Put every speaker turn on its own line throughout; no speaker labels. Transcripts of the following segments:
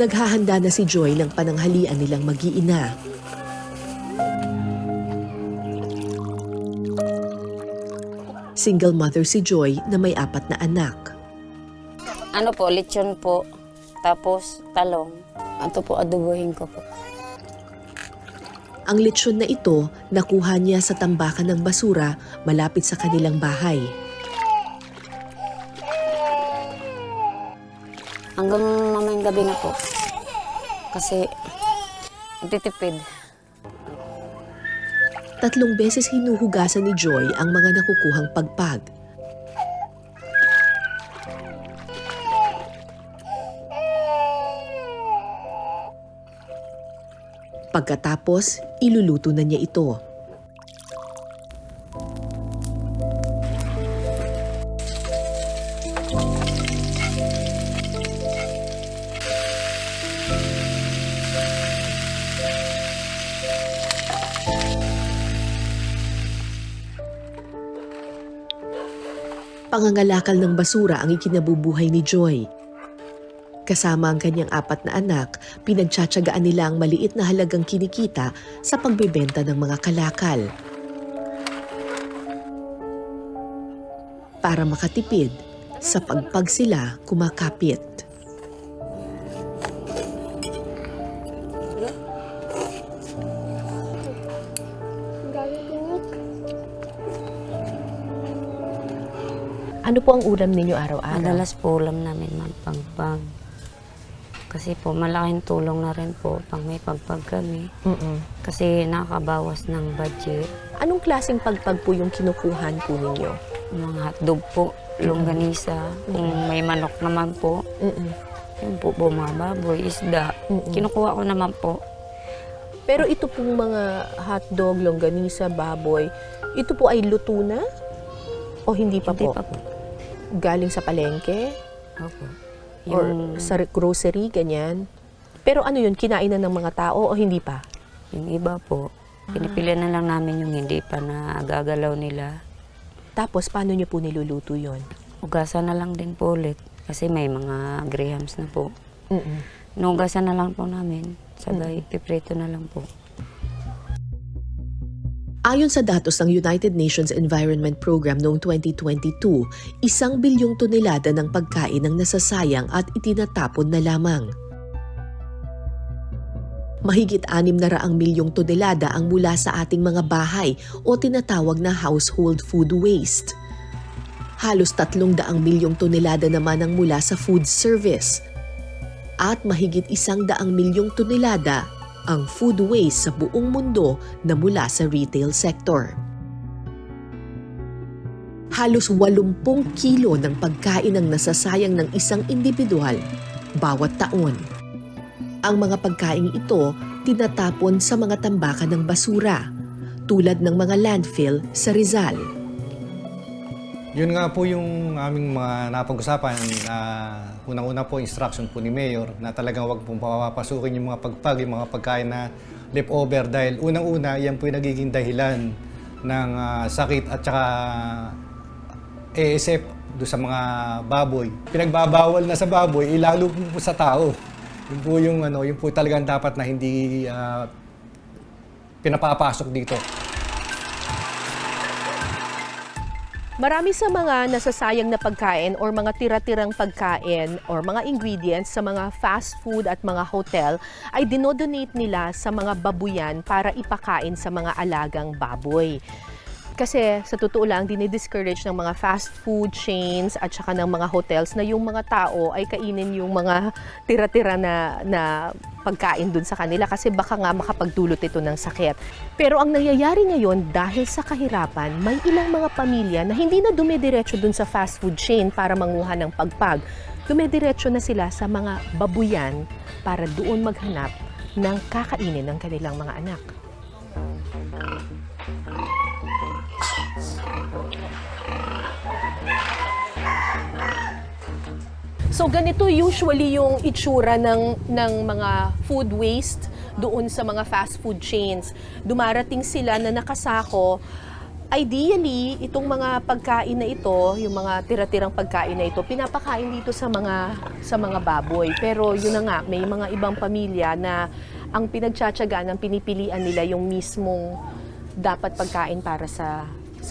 Naghahanda na si Joy ng pananghalian nilang mag-iina. Single mother si Joy na may 4 na anak.
Ano po, lechon po, tapos talong. Ito po, adobohin ko po.
Ang lechon na ito nakuha niya sa tambakan ng basura malapit sa kanilang bahay.
Hanggang mamayang gabi na po. Kasi nagtitipid.
3 beses hinuhugasan ni Joy ang mga nakukuhang pagpag. Pagkatapos, iluluto na niya ito. Pangangalakal ng basura ang ikinabubuhay ni Joy. Kasama ang kanyang 4 na anak, pinagtsatsagaan nila ang maliit na halagang kinikita sa pagbebenta ng mga kalakal. Para makatipid, sa pagpag sila kumakapit.
Ano po ang ulam ninyo araw-araw?
Madalas po ulam namin magpagpag. Kasi po malaking tulong na rin po pag may pagpag kami. Kasi nakakabawas ng budget.
Anong klaseng pagpag po yung kinukuhan po ninyo?
Mga hotdog po, longganisa, kung may manok naman po. Yun po mga baboy, isda. Kinukuha ko naman po.
Pero ito pong mga hotdog, longganisa, baboy, ito po ay luto na? O hindi pa
Hindi
po?
pa po.
Galing sa palengke?
Opo.
Or sa grocery, ganyan? Pero ano yun, kinain na ng mga tao o hindi pa?
Yung iba po, pinipili na lang namin yung hindi pa nagagalaw nila.
Tapos, paano nyo po niluluto yun?
Ugasan na lang din po ulit. Kasi may mga grahams na po. Nugasan na lang po namin. Sabay, piprito na lang po.
Ayon sa datos ng United Nations Environment Program noong 2022, 1 bilyong tonelada ng pagkain ang nasasayang at itinatapon na lamang. Mahigit 600 milyong tonelada ang mula sa ating mga bahay o tinatawag na household food waste. Halos 300 milyong tonelada naman ang mula sa food service. At mahigit 100 milyong tonelada ang food waste sa buong mundo na mula sa retail sector. Halos 80 kilo ng pagkain ang nasasayang ng isang individual bawat taon. Ang mga pagkain ito tinatapon sa mga tambakan ng basura, tulad ng mga landfill sa Rizal.
Yun nga po yung aming mga napag-usapan. Unang-una po, instruction po ni Mayor na talagang wag pong papapasukin yung mga pagpag, yung mga pagkain na leftover dahil unang-una, yan po yung nagiging dahilan ng sakit at saka ASF doon sa mga baboy. Pinagbabawal na sa baboy, ilalo po sa tao. Yun po yung, yun po talagang dapat na hindi pinapapasok dito.
Marami sa mga nasasayang na pagkain or mga tira-tirang pagkain or mga ingredients sa mga fast food at mga hotel ay dinodonate nila sa mga babuyan para ipakain sa mga alagang baboy. Kasi sa totoo lang, dinidiscourage ng mga fast food chains at saka ng mga hotels na yung mga tao ay kainin yung mga tira-tira na pagkain dun sa kanila kasi baka nga makapagdulot ito ng sakit. Pero ang nangyayari ngayon dahil sa kahirapan, may ilang mga pamilya na hindi na dumidiretso dun sa fast food chain para manguha ng pagpag. Dumidiretso na sila sa mga babuyan para doon maghanap ng kakainin ng kanilang mga anak. So ganito usually yung itsura ng mga food waste doon sa mga fast food chains. Dumarating sila na nakasako Ideally, itong mga pagkain na ito, yung mga tira-tirang pagkain na ito, pinapakain dito sa mga baboy. Pero yun na nga, may mga ibang pamilya na ang pinagtsatsagaan, ang pinipilian nila yung mismong dapat pagkain para sa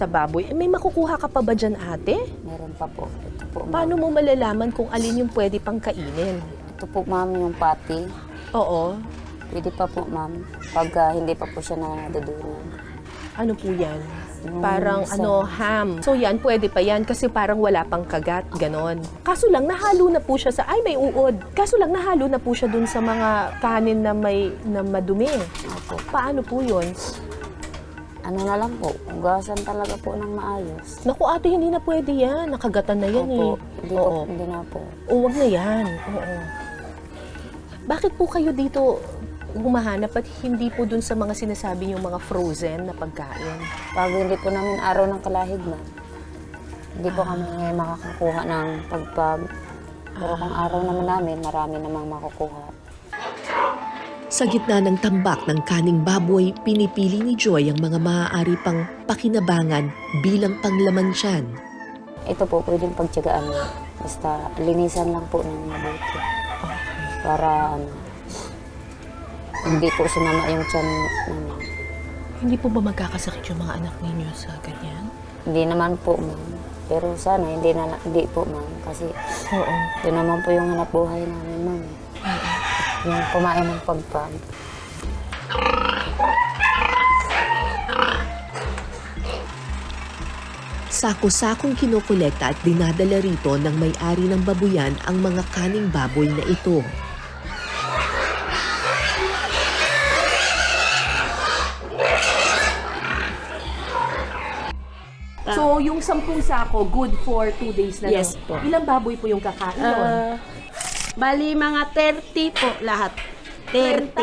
baboy. May makukuha ka pa ba dyan, ate?
Meron pa po. Ito po, ma'am.
Paano mo malalaman kung alin yung pwede pang kainin?
Ito po, ma'am, yung pati.
Oo.
Pwede pa po, ma'am. Pag hindi pa po siya nadudurog.
Ano po yan?
Yung
Parang
sa-
ham. So yan, pwede pa yan kasi parang wala pang kagat, ganon. Kaso lang, nahalo na po siya sa, ay may uod. Kaso lang, nahalo na po siya dun sa mga kanin na madumi.
Opo.
Paano po yun?
Ano na lang po, ugasan talaga po ng maayos.
Naku ate, hindi na pwede yan. Nakagatan na yan
Opo,
eh. Oo.
hindi na po.
O, wag na yan. Oo. Bakit po kayo dito humahanap at hindi po dun sa mga sinasabi yung mga frozen na pagkain?
Pag hindi po namin araw ng kalahig, ma'am, hindi po kami makakakuha ng pagpag. Pero kung araw naman namin, marami namang makukuha.
Sa gitna ng tambak ng kaning baboy, pinipili ni Joy ang mga maaari pang pakinabangan bilang panglaman tiyan.
Ito po, pwedeng pagtyagaan mo. Basta linisan lang po ng mabuti. Para hindi po sumama yung tiyan namin.
Hindi po ba magkakasakit yung mga anak ninyo sa ganyan?
Hindi naman po, ma'am. Pero sana hindi po, ma'am. Kasi
Oo.
yun naman po yung hanap buhay namin, ma'am. Yung kumain ng pagpag.
Sako-sakong kinukolekta at dinadala rito ng may-ari ng babuyan ang mga kaning baboy na ito.
So, yung 10 sako, good for 2 days na
Yes
lang.
po.
Ilang baboy po yung kakain nun?
Bali, mga 30 po lahat. 30.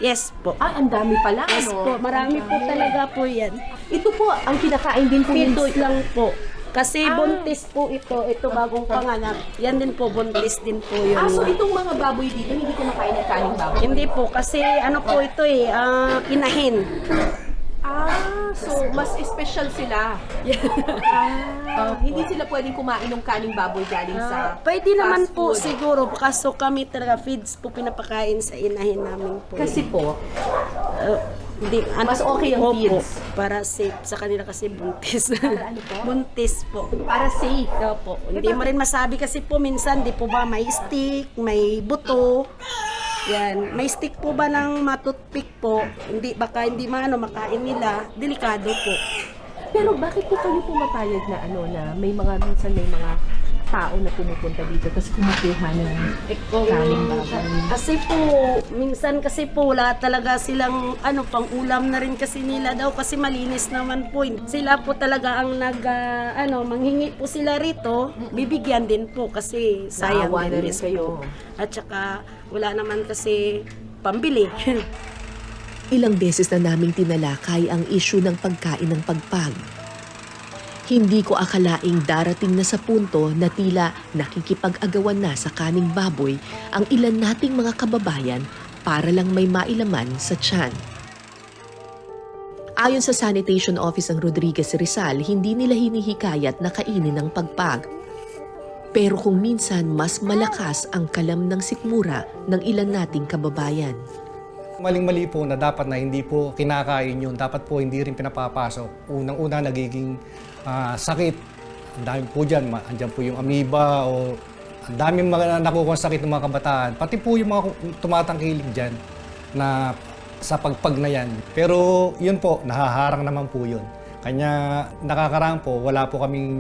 Yes po.
Ang dami pala.
Yes
ano?
po, marami po talaga po yan.
Ito po, ang kinakain din po
Pito
yung...
lang po. Kasi buntis po ito. Ito bagong panganak. Yan din po, buntis din po yun.
so itong mga baboy dito, hindi kumakain ng kaning baboy?
Hindi po, kasi ano po ito inahin.
So mas special sila. Hindi sila pwedeng kumain ng kaning baboy galing sa
Pwede naman
fast
po
food.
siguro, kaso kami talaga feeds po pinapakain sa inahin namin po.
Kasi po,
Hindi,
Mas okay ang
opo,
feeds.
para safe sa kanila kasi buntis.
ano po?
Buntis po.
Para safe.
Opo. Hindi mo rin masabi kasi po minsan, di po ba may stick, may buto. Yan. May stick po ba ng matutpik po? Hindi, baka hindi makain nila. Delikado po.
Pero bakit po kayo pumapayag na na minsan may mga tao na pumupunta dito tapos kumukuha ng kaning baboy?
Kasi po, minsan kasi po wala talaga silang pang ulam na rin kasi nila daw kasi malinis naman po. Sila po talaga ang manghingi po sila rito, bibigyan din po kasi sayang
Naawa na
din
rin
po.
kayo.
At saka wala naman kasi pambili.
Ilang beses na naming tinalakay ang isyu ng pagkain ng pagpag. Hindi ko akalaing darating na sa punto na tila nakikipag-agawan na sa kaning baboy ang ilan nating mga kababayan para lang may mailaman sa tiyan. Ayon sa Sanitation Office ng Rodriguez Rizal, hindi nila hinihikayat na kainin ng pagpag. Pero kung minsan mas malakas ang kalam ng sikmura ng ilan nating kababayan.
Maling-mali po na dapat na hindi po kinakain yun. Dapat po hindi rin pinapapasok. Unang-una nagiging sakit. Ang dami po dyan. Andyan po yung amoeba o ang daming mga nakukuha sakit ng mga kabataan. Pati po yung mga tumatangkilik dyan na sa pagpag na yan. Pero yun po, nahaharang naman po yun. Kanya nakakaraan po, wala po kaming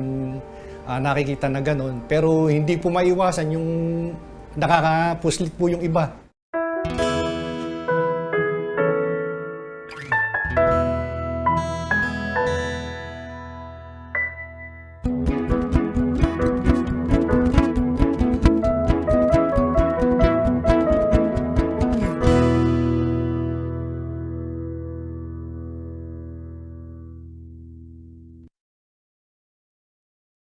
nakikita na ganun. Pero hindi po maiwasan yung nakakapuslit po yung iba.